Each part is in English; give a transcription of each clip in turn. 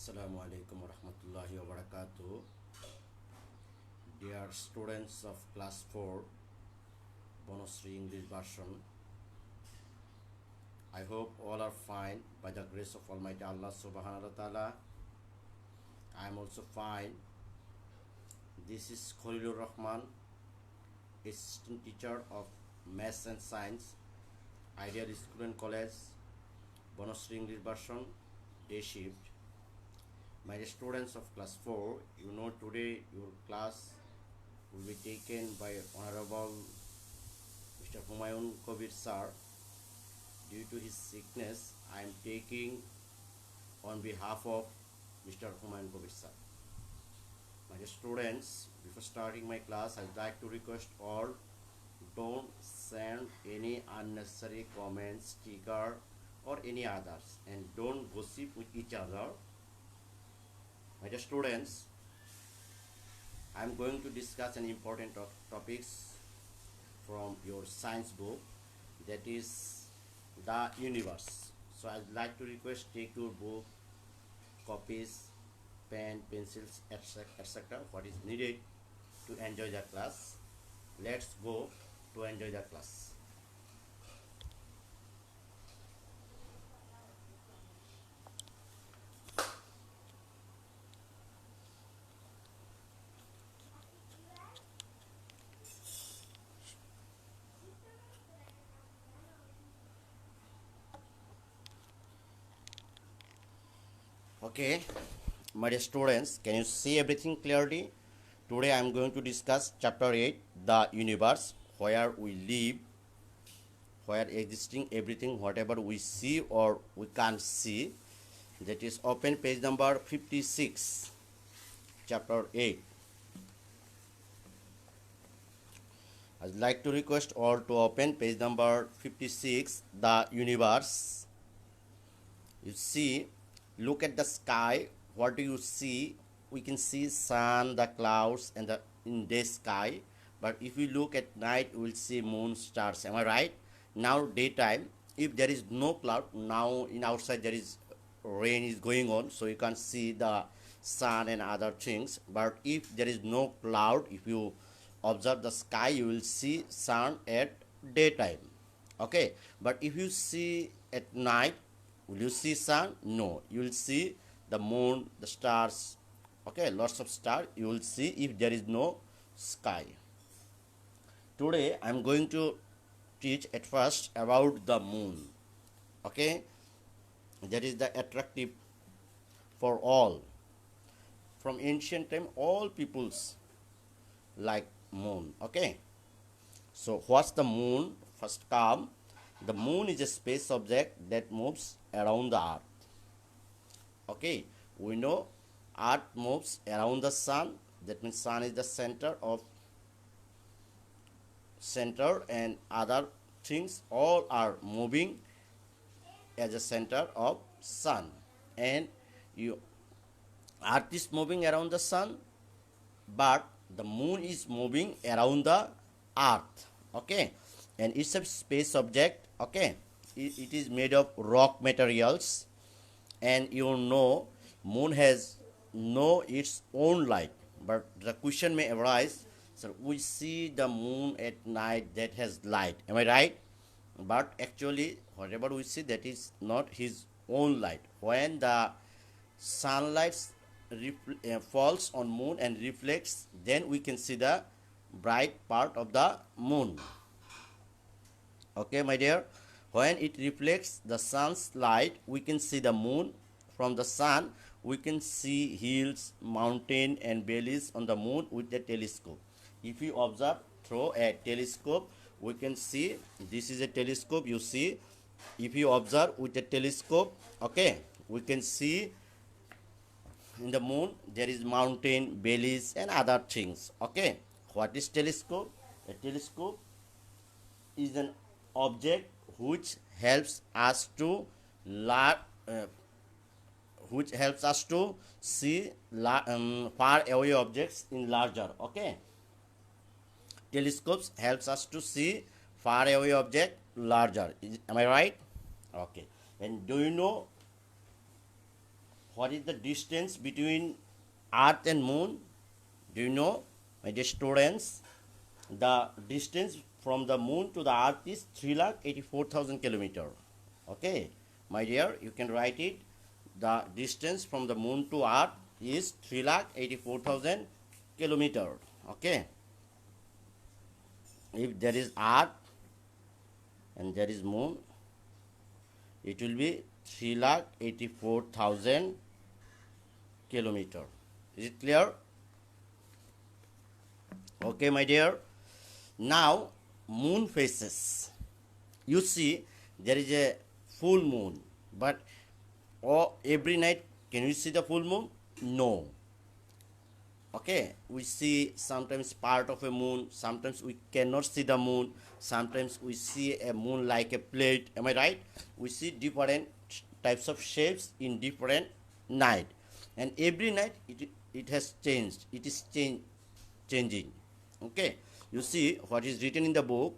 Assalamu alaikum wa rahmatullahi wa barakatuh. Dear students of class 4, Bonusri English version, I hope all are fine by the grace of Almighty Allah subhanahu wa ta'ala. I am also fine. This is Khalilur Rahman, assistant teacher of Maths and Science, Ideal School and College, Bonusri English version, day shift. My dear students of class 4, you know today your class will be taken by Honorable Mr. Humayun Kabir sir. Due to his sickness, I am taking on behalf of Mr. Humayun Kabir sir. My dear students, before starting my class, I would like to request all, don't send any unnecessary comments, sticker or any others, and don't gossip with each other. My dear students, I am going to discuss an important topics from your science book, that is the universe. So I would like to request, take your book, copies, pen, pencils, etc. what is needed to enjoy the class. Let's go to enjoy the class. Okay, my dear students, can you see everything clearly? Today I am going to discuss chapter 8, the universe, where we live, where existing everything, whatever we see or we can't see. That is open page number 56, chapter 8. I'd like to request all to open page number 56, the universe. You see, look at the sky. What do you see? We can see sun, the clouds, and the in the sky. But if we look at night, we will see moon, stars. Am I right? Now daytime, if there is no cloud, now in outside there is rain is going on, so you can see the sun and other things. But if there is no cloud, if you observe the sky, you will see sun at daytime. Okay, but if you see at night, will you see sun? No, you will see the moon, the stars. Okay, lots of stars you will see if there is no sky. Today I am going to teach at first about the moon. Okay, that is the attractive for all. From ancient time, all peoples like moon. Okay, so what's the moon? First come, the moon is a space object that moves around the earth. Okay, we know earth moves around the sun. That means sun is the center and other things all are moving as a center of sun, and you earth is moving around the sun, but the moon is moving around the earth. Okay, and it's a space object. Okay, it is made of rock materials, and you know moon has no its own light. But the question may arise, so we see the moon at night that has light, am I right? But actually whatever we see, that is not his own light. When the sunlight falls on moon and reflects, then we can see the bright part of the moon. Okay, my dear, when it reflects the sun's light, we can see the moon. From the sun, we can see hills, mountain and valleys on the moon with a telescope. If you observe through a telescope, we can see, this is a telescope, you see. If you observe with a telescope, okay, we can see in the moon there is mountain, valleys and other things. Okay, what is telescope? A telescope is an object which helps us to see far away objects in larger. Okay, telescopes helps us to see far away object larger. Am I right? Okay, and do you know what is the distance between Earth and Moon? Do you know, my dear students? The distance from the Moon to the Earth is 3,84,000 kilometers. Okay, my dear, you can write it. The distance from the Moon to Earth is 3,84,000 kilometers. Okay, if there is Earth and there is Moon, it will be 3,84,000 kilometers. Is it clear? Okay, my dear. Now, moon phases. You see, there is a full moon, but every night, can you see the full moon? No. Okay, we see sometimes part of a moon, sometimes we cannot see the moon, sometimes we see a moon like a plate. Am I right? We see different types of shapes in different night, and every night it has changed. It is changing. Okay, you see what is written in the book.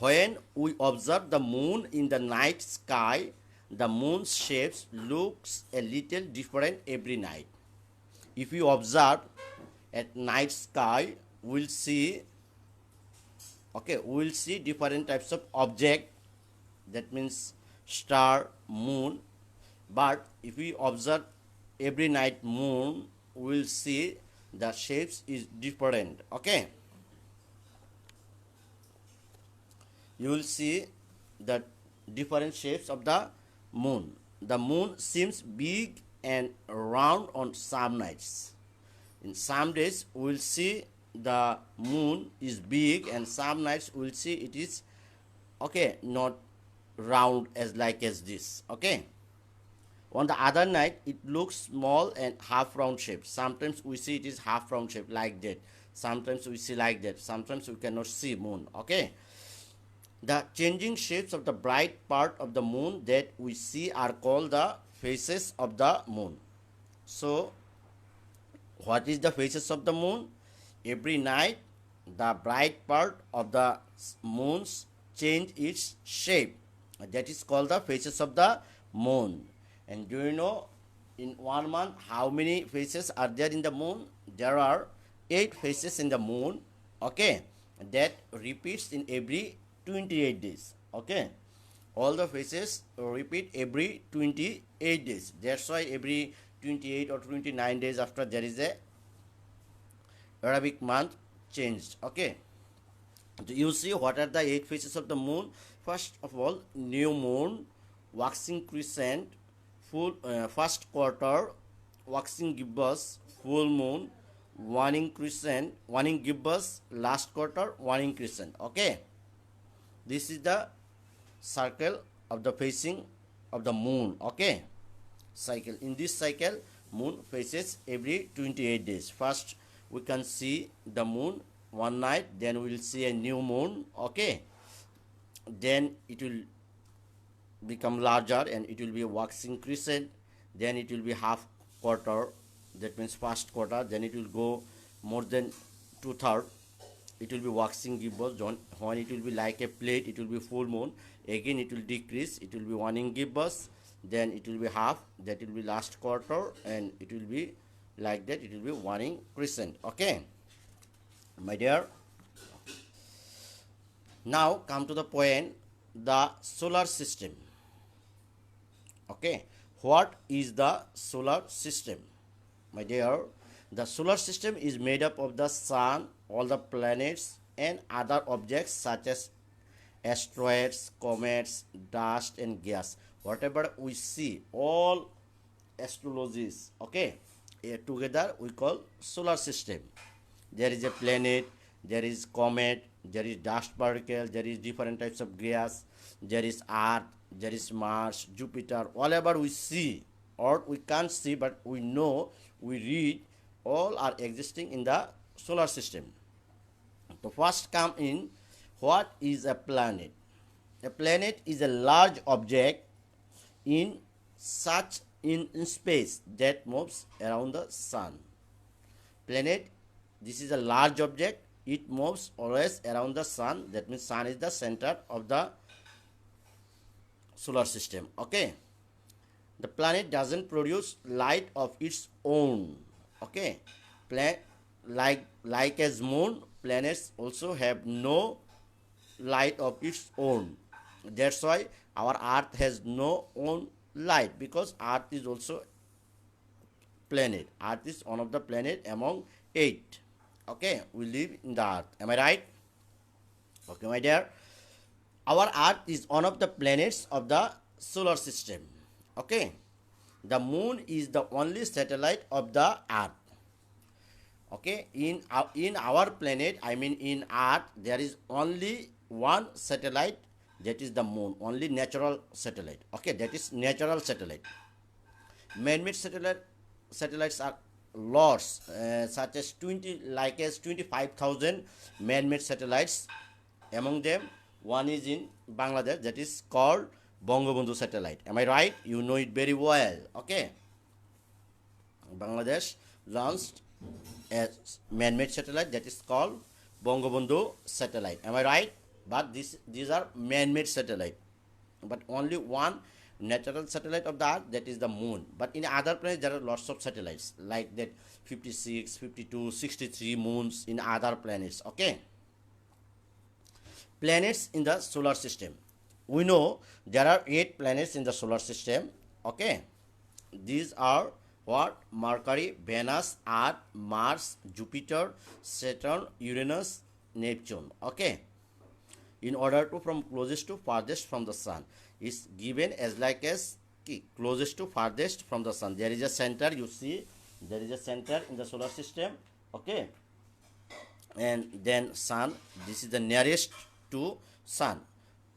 When we observe the moon in the night sky, the moon's shapes looks a little different every night. If you observe at night sky, we'll see different types of object. That means star, moon. But if we observe every night moon, we'll see the shapes is different. Okay, you will see the different shapes of the moon. The moon seems big and round on some nights. In some days we will see the moon is big, and some nights we will see it is not round as this. Okay, on the other night it looks small and half round shape. Sometimes we see it is half round shape like that, sometimes we see like that, sometimes we cannot see moon. Okay, the changing shapes of the bright part of the moon that we see are called the phases of the moon. So, what is the phases of the moon? Every night, the bright part of the moons change its shape. That is called the phases of the moon. And do you know in 1 month how many phases are there in the moon? There are 8 phases in the moon. Okay, that repeats in every 28 days. Okay, all the phases repeat every 28 days. That's why every 28 or 29 days after there is a Arabic month changed. Okay, so you see what are the 8 phases of the moon. First of all, new moon, waxing crescent, first quarter, waxing gibbous, full moon, waning crescent, waning gibbous, last quarter, waning crescent. Okay, this is the circle of the facing of the moon. Okay, cycle. In this cycle, moon phases every 28 days. First we can see the moon one night, then we will see a new moon. Okay, then it will become larger and it will be a waxing crescent, then it will be half quarter, that means first quarter, then it will go more than 2/3, it will be waxing gibbous. When it will be like a plate, it will be full moon, again it will decrease, it will be waning gibbous, then it will be half, that will be last quarter, and it will be like that, it will be waning crescent. Okay, my dear, now come to the point, the solar system. Okay, what is the solar system? My dear, the solar system is made up of the sun, all the planets, and other objects such as asteroids, comets, dust, and gas. Whatever we see, all astrologies, okay, together we call solar system. There is a planet, there is comet, there is dust particle, there is different types of gas, there is Earth, there is Mars, Jupiter. Whatever we see or we can't see, but we know, we read, all are existing in the solar system. The first come in, what is a planet? A planet is a large object in space that moves around the sun. Planet, this is a large object, it moves always around the sun. That means sun is the center of the solar system. Okay, The planet doesn't produce light of its own. Okay, like as moon, planets also have no light of its own. That's why our Earth has no own light, because Earth is also planet. Earth is one of the planet among 8. Okay, we live in the Earth. Am I right? Okay, my dear. Our Earth is one of the planets of the solar system. Okay, the moon is the only satellite of the Earth. Okay, in our planet, I mean in Earth, there is only one satellite, that is the moon, only natural satellite. Okay, that is natural satellite. Man-made satellites are lots, such as 25,000 man-made satellites. Among them, one is in Bangladesh, that is called Bangabandhu satellite. Am I right? You know it very well. Okay, Bangladesh launched a man-made satellite that is called Bangabandhu satellite. Am I right? But these are man-made satellite. But only one natural satellite of the Earth, that is the moon. But in other planets there are lots of satellites like that, 56, 52, 63 moons in other planets. Okay, planets in the solar system. We know there are 8 planets in the solar system. Okay, these are what? Mercury, Venus, Earth, Mars, Jupiter, Saturn, Uranus, Neptune. Okay, in order to from closest to farthest from the sun is given as like as closest to farthest from the sun. There is a center, you see, there is a center in the solar system. Okay, and then sun, this is the nearest to sun.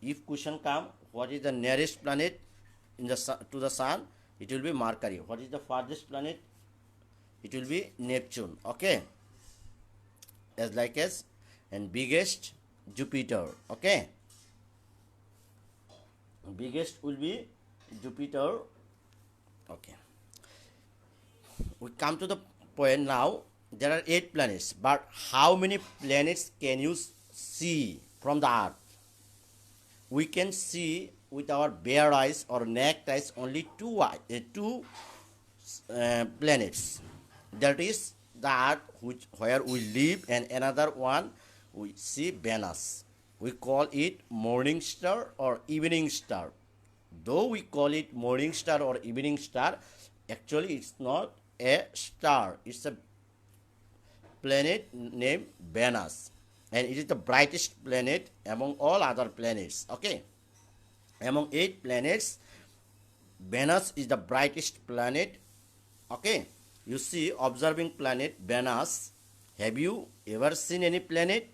If question come, what is the nearest planet in the sun, to the sun? It will be Mercury. What is the farthest planet? It will be Neptune. Okay, as like as, and biggest Jupiter. Okay, biggest will be Jupiter. Okay, we come to the point now. There are 8 planets, but how many planets can you see from the Earth? We can see with our bare eyes or naked eyes only two planets. That is the Earth, where we live, and another one we see Venus. We call it morning star or evening star. Though we call it morning star or evening star, actually it's not a star. It's a planet named Venus, and it is the brightest planet among all other planets. Okay, among 8 planets, Venus is the brightest planet. Okay, you see, observing planet Venus. Have you ever seen any planet?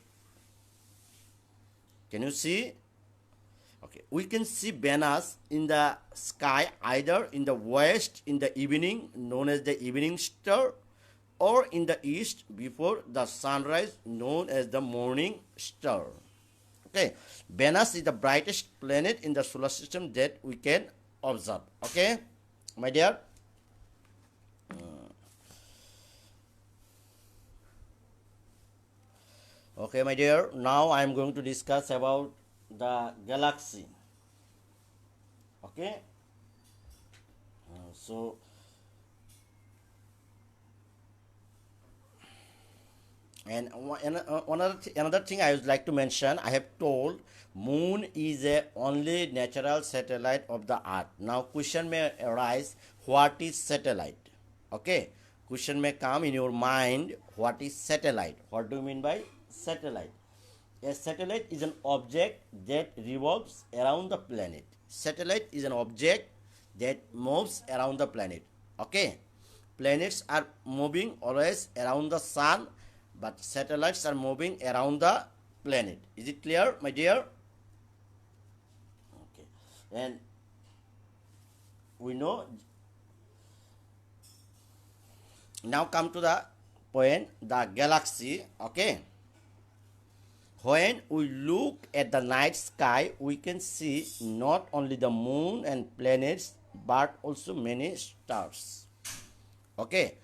Can you see? Okay, we can see Venus in the sky either in the west in the evening, known as the evening star, or in the east before the sunrise, known as the morning star. Okay, Venus is the brightest planet in the solar system that we can observe. Okay, my dear. Okay, my dear. Now I am going to discuss about the galaxy. Okay, so and another thing I would like to mention, I have told moon is a only natural satellite of the Earth. Now question may arise, what is satellite? Okay, question may come in your mind, what is satellite? What do you mean by satellite? A satellite is an object that revolves around the planet. Satellite is an object that moves around the planet. Okay, planets are moving always around the sun, but satellites are moving around the planet. Is it clear, my dear? Okay, and we know. Now come to the point, the galaxy. Okay, when we look at the night sky, we can see not only the moon and planets, but also many stars. Okay,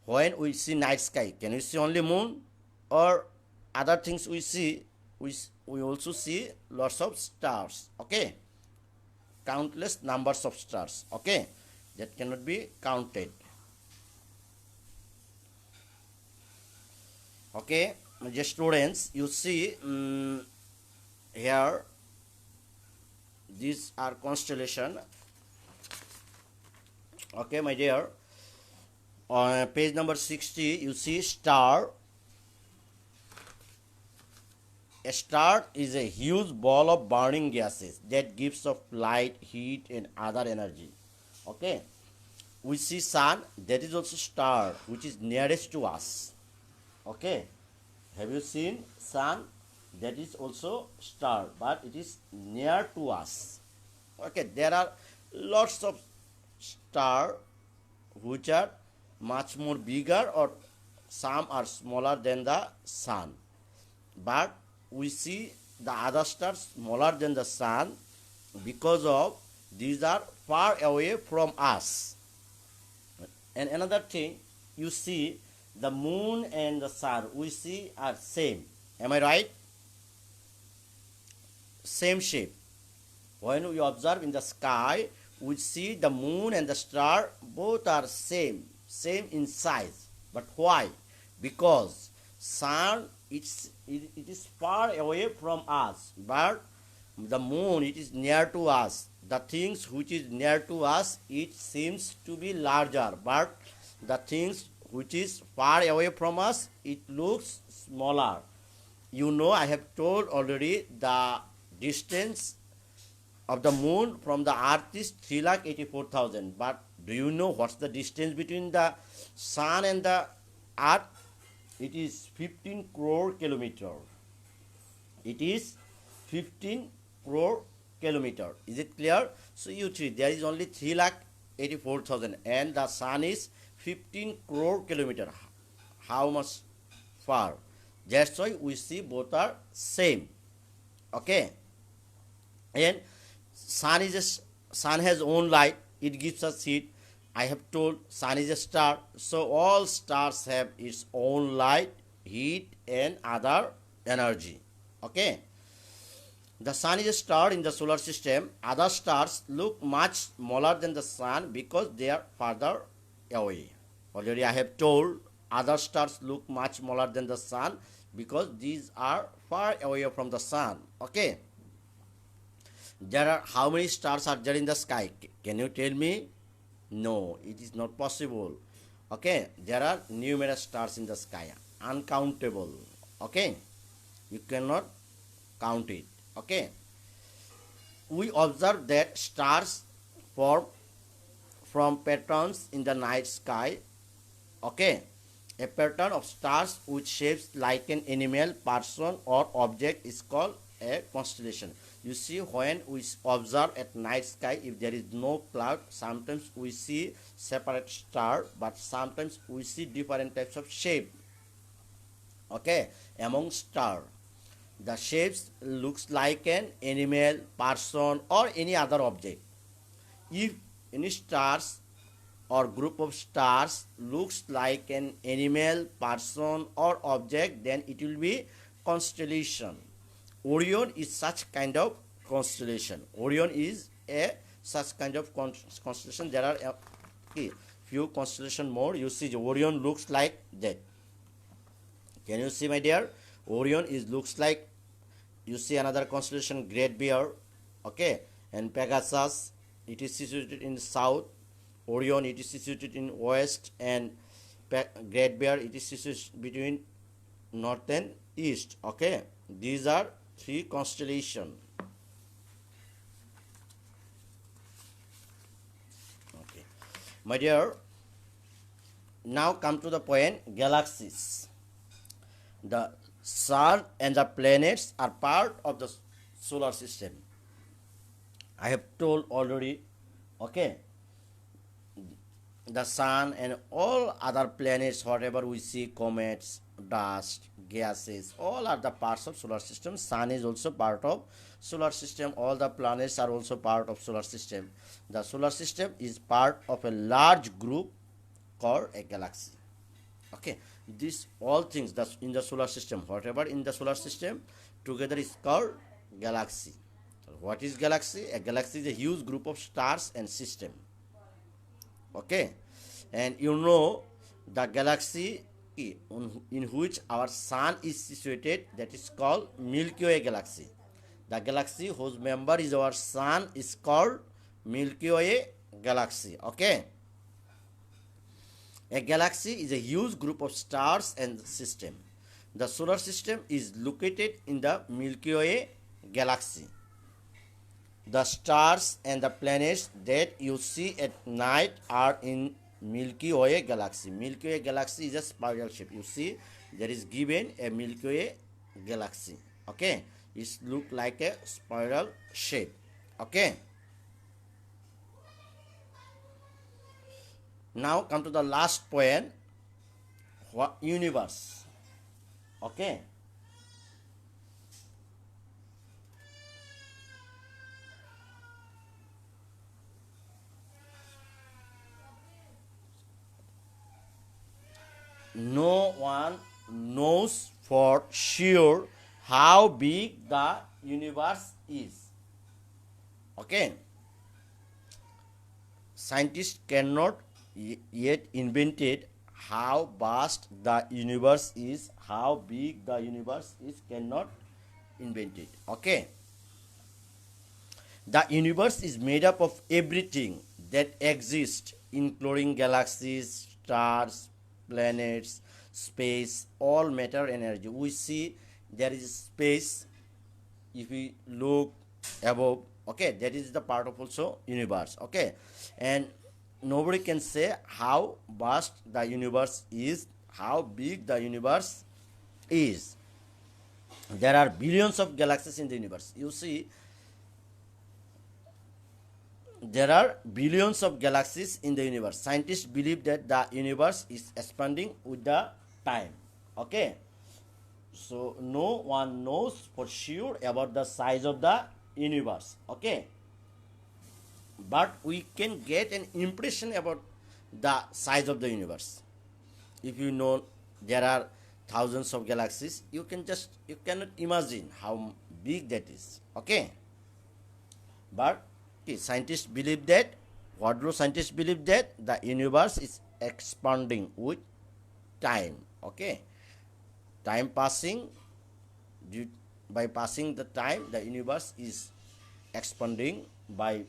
when we see night sky, can we see only moon or other things we see? We also see lots of stars. Okay, countless numbers of stars. Okay, that cannot be counted. Okay, dear students, you see here these are constellation. Okay, my dear, on page number 60 you see star. A star is a huge ball of burning gases that gives off light, heat and other energy. Okay, we see sun, that is also star, which is nearest to us. Okay, have you seen sun? That is also star, but it is near to us. Okay, there are lots of star which are much more bigger, or some are smaller than the sun, but we see the other stars smaller than the sun because of these are far away from us. And another thing, you see the moon and the sun we see are same. Am I right? Same shape. When we observe in the sky, we see the moon and the star both are same in size. But why? Because sun it is far away from us, but the moon it is near to us. The things which is near to us it seems to be larger, but the things which is far away from us it looks smaller. You know, I have told already the distance of the moon from the earth is 3,84,000. But do you know what's the distance between the sun and the earth? It is 15 crore kilometer. It is 15 crore kilometer. Is it clear? So you see, there is only 3,84,000 and the sun is 15 crore kilometer. How much far? That's why we see both are same. Okay. And sun has own light. It gives us heat. I have told sun is a star. So all stars have its own light, heat and other energy. Okay. The sun is a star in the solar system. Other stars look much smaller than the sun because they are further away. Already I have told other stars look much smaller than the sun because these are far away from the sun. Okay. There are how many stars are there in the sky? Can you tell me? No, it is not possible. Okay, there are numerous stars in the sky, uncountable. Okay, you cannot count it. Okay, we observe that stars form from patterns in the night sky. Okay, a pattern of stars with shapes like an animal, person or object is called a constellation. You see, when we observe at night sky, if there is no cloud, sometimes we see separate star, but sometimes we see different types of shape. Okay, among star, the shapes looks like an animal, person or any other object. If any stars or group of stars looks like an animal, person or object, then it will be constellation. Orion is such kind of constellation. Orion is a such kind of constellation. There are few constellation more. You see, Orion looks like that. Can you see, my dear? Orion looks like. You see another constellation, Great Bear. Okay, and Pegasus. It is situated in the south. Orion it is situated in west, and Great Bear it is situated between north and east. Okay, these are three constellations. Okay, my dear, now come to the point, galaxies. The sun and the planets are part of the solar system. I have told already. Okay, the sun and all other planets, whatever we see, comets, dust, gases, all are the parts of solar system. Sun is also part of solar system. All the planets are also part of solar system. The solar system is part of a large group called a galaxy. Okay, these all things that in the solar system, whatever in the solar system together is called galaxy. What is galaxy? A galaxy is a huge group of stars and system. Okay, and you know the galaxy in which our sun is situated, that is called Milky Way galaxy. The galaxy whose member is our sun is called Milky Way galaxy. Okay, a galaxy is a huge group of stars and system. The solar system is located in the Milky Way galaxy. The stars and the planets that you see at night are in Milky Way galaxy. Milky Way galaxy is a spiral shape. You see, there is given a Milky Way galaxy. Okay, it look like a spiral shape. Okay. Now come to the last point. What universe? Okay. No one knows for sure how big the universe is. Okay. Scientists cannot yet invented how vast the universe is, how big the universe is, cannot invent it. Okay. The universe is made up of everything that exists, including galaxies, stars, planets, space, all matter, energy. We see there is space. If we look above, okay, that is the part of also universe. Okay, and nobody can say how vast the universe is, how big the universe is. There are billions of galaxies in the universe. You see, there are billions of galaxies in the universe. Scientists believe that the universe is expanding with the time. Okay, so no one knows for sure about the size of the universe. Okay, but we can get an impression about the size of the universe. If you know there are thousands of galaxies, you cannot imagine how big that is. Okay, but okay, scientists believe that, what do scientists believe? That the universe is expanding with time. Okay, time passing, by passing the time, the universe is expanding by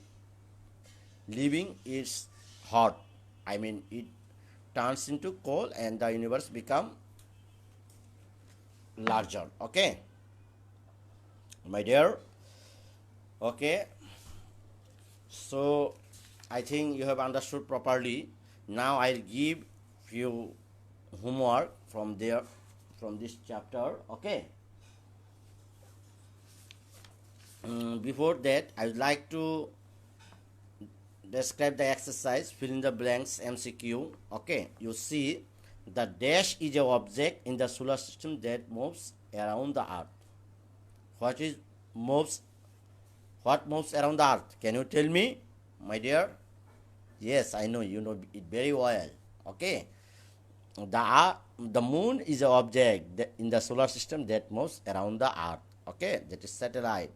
leaving its hot. I mean, it turns into cold and the universe become larger. Okay, my dear. Okay, so I think you have understood properly. Now I'll give you homework from there, from this chapter. Okay. Before that, I would like to describe the exercise, fill in the blanks, MCQ. Okay, you see, the dash is an object in the solar system that moves around the earth. What is moves? What moves around the earth? Can you tell me, my dear? Yes, I know, you know it very well. Okay, the moon is an object in the solar system that moves around the earth. Okay, that is satellite.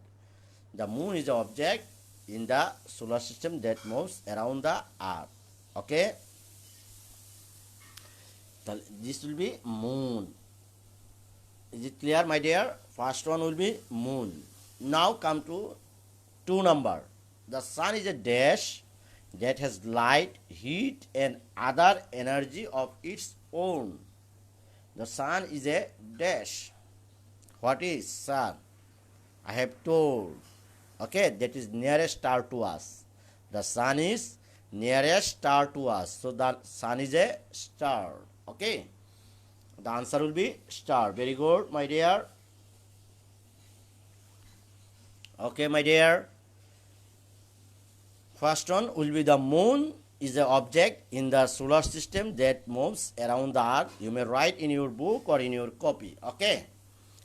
The moon is an object in the solar system that moves around the earth. Okay, this will be moon. Is it clear, my dear? First one will be moon. Now come to 2 number. The sun is a dash that has light, heat and other energy of its own. The sun is a dash. What is sun? I have told. Okay, that is nearest star to us. The sun is nearest star to us. So the sun is a star. Okay, the answer will be star. Very good, my dear. Okay, my dear. First one will be the moon is an object in the solar system that moves around the earth. You may write in your book or in your copy. Okay.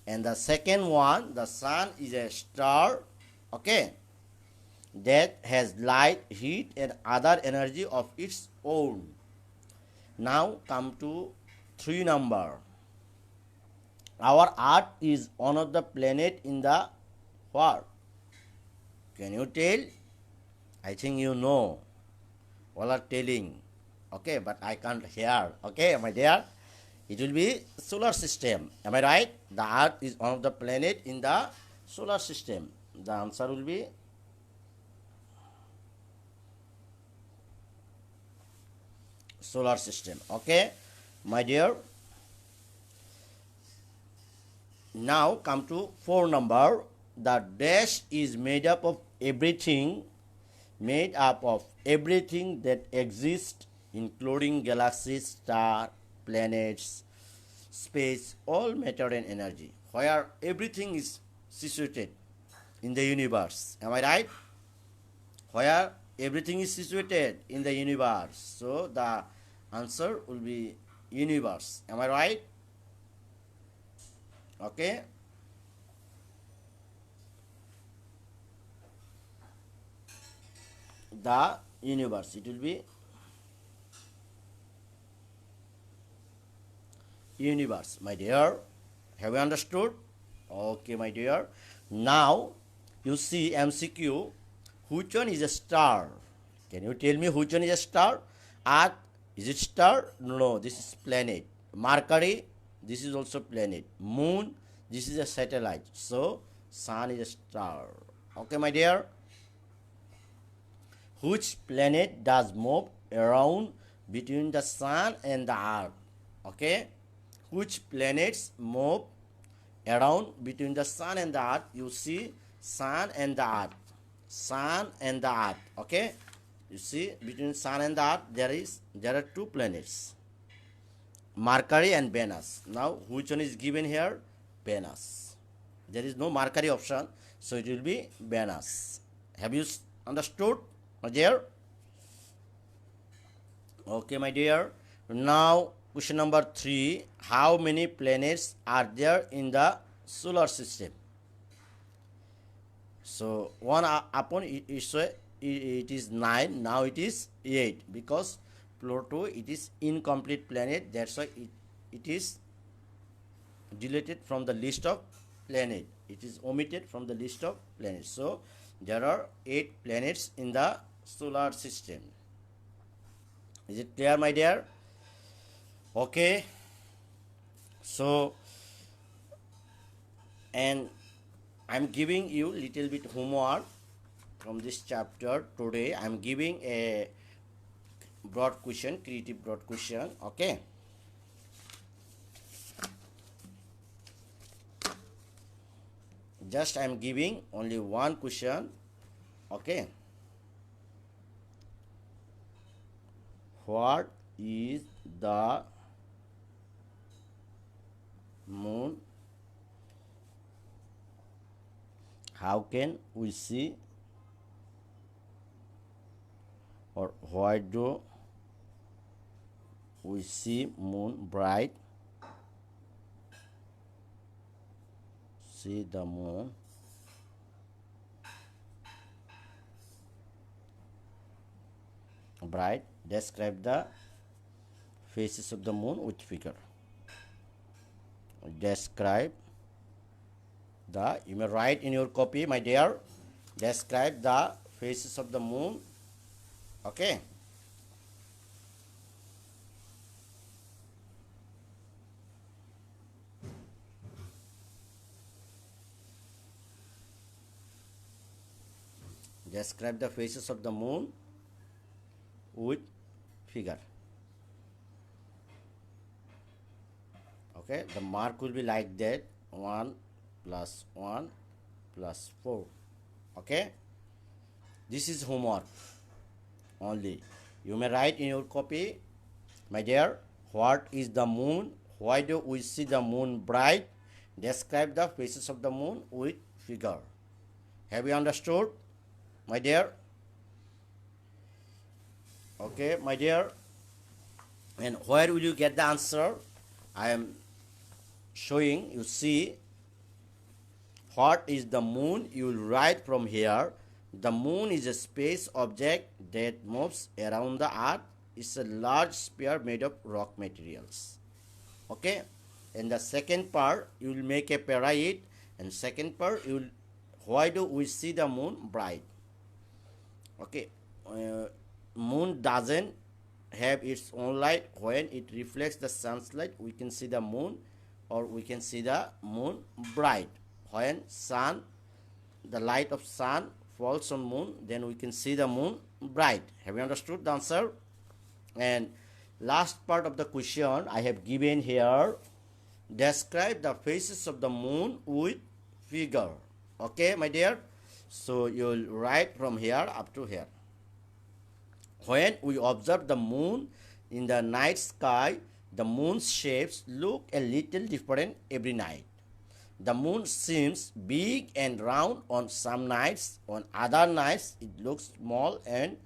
And the second one, the sun is a star. Okay. That has light, heat and other energy of its own. Now come to 3 number. Our earth is one of the planet in the what? Can you tell? I think you know. All are telling. Okay, but I can't hear. Okay, my dear, it will be solar system. Am I right? The Earth is one of the planet in the solar system. The answer will be solar system. Okay, my dear. Now come to 4 number. The dash is made up of everything that exists, including galaxies, stars, planets, space, all matter and energy. Where everything is situated in the universe. Am I right? Where everything is situated in the universe. So the answer will be universe. Am I right? Okay. The universe. It will be universe, my dear. Have you understood? Okay, my dear. Now you see MCQ. Which one is a star? Can you tell me which one is a star? Earth, is it star? No, this is planet. Mercury, this is also planet. Moon, this is a satellite. So sun is a star. Okay, my dear. Which planet does move around between the sun and the earth? Okay, which planets move around between the sun and the earth? You see sun and the earth, sun and the earth. Okay, you see between sun and the earth there are 2 planets, Mercury and Venus. Now which one is given here? Venus. There is no Mercury option, so it will be Venus. Have you understood, my dear? Okay, my dear. Now question number 3. How many planets are there in the solar system? So 1 upon it is 9. Now it is 8 because Pluto, it is incomplete planet. That's why it is deleted from the list of planet. It is omitted from the list of planets. So there are 8 planets in the solar system. Is it clear, my dear? Okay. So, and I'm giving you little bit homework from this chapter today. I'm giving a broad question, creative broad question. Okay. Just I'm giving only one question. Okay. What is the moon? How can we see, or why do we see moon bright? See the moon bright. Describe the faces of the moon with figure. Describe the, you may write in your copy, my dear. Describe the faces of the moon. Okay. Describe the faces of the moon with figure. Okay, the mark will be like that: 1 plus 1 plus 4. Okay, this is homework only. You may write in your copy, my dear. What is the moon? Why do we see the moon bright? Describe the faces of the moon with figure. Have you understood, my dear? Okay, my dear. And where will you get the answer? I am showing. You see, what is the moon? You will write from here. The moon is a space object that moves around the earth. It's a large sphere made of rock materials. Okay, and the second part you will make a parade, and second part you will, why do we see the moon bright? Okay, moon doesn't have its own light. When it reflects the sun's light, we can see the moon, or we can see the moon bright. When the light of sun falls on moon, then we can see the moon bright. Have you understood the answer? And last part of the question I have given here, describe the phases of the moon with figure. Okay, my dear, so you'll write from here up to here. When we observe the moon in the night sky, the moon's shapes look a little different every night. The moon seems big and round on some nights. On other nights, it looks small and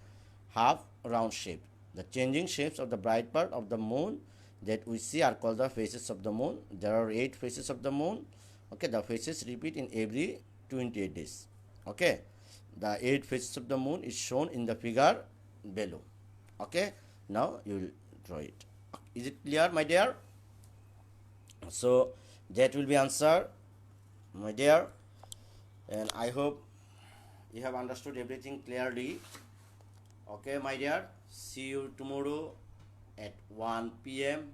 half round shaped. The changing shapes of the bright part of the moon that we see are called the phases of the moon. There are 8 phases of the moon. Okay, the phases repeat in every 28 days. Okay, the 8 phases of the moon is shown in the figure below. Okay, now you will draw it. Is it clear, my dear? So that will be answer, my dear, and I hope you have understood everything clearly. Okay, my dear, see you tomorrow at 1 p.m.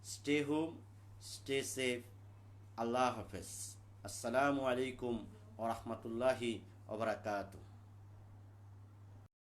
Stay home, stay safe. Allah Hafiz. Assalamu alaikum wa rahmatullahi wa barakatuh.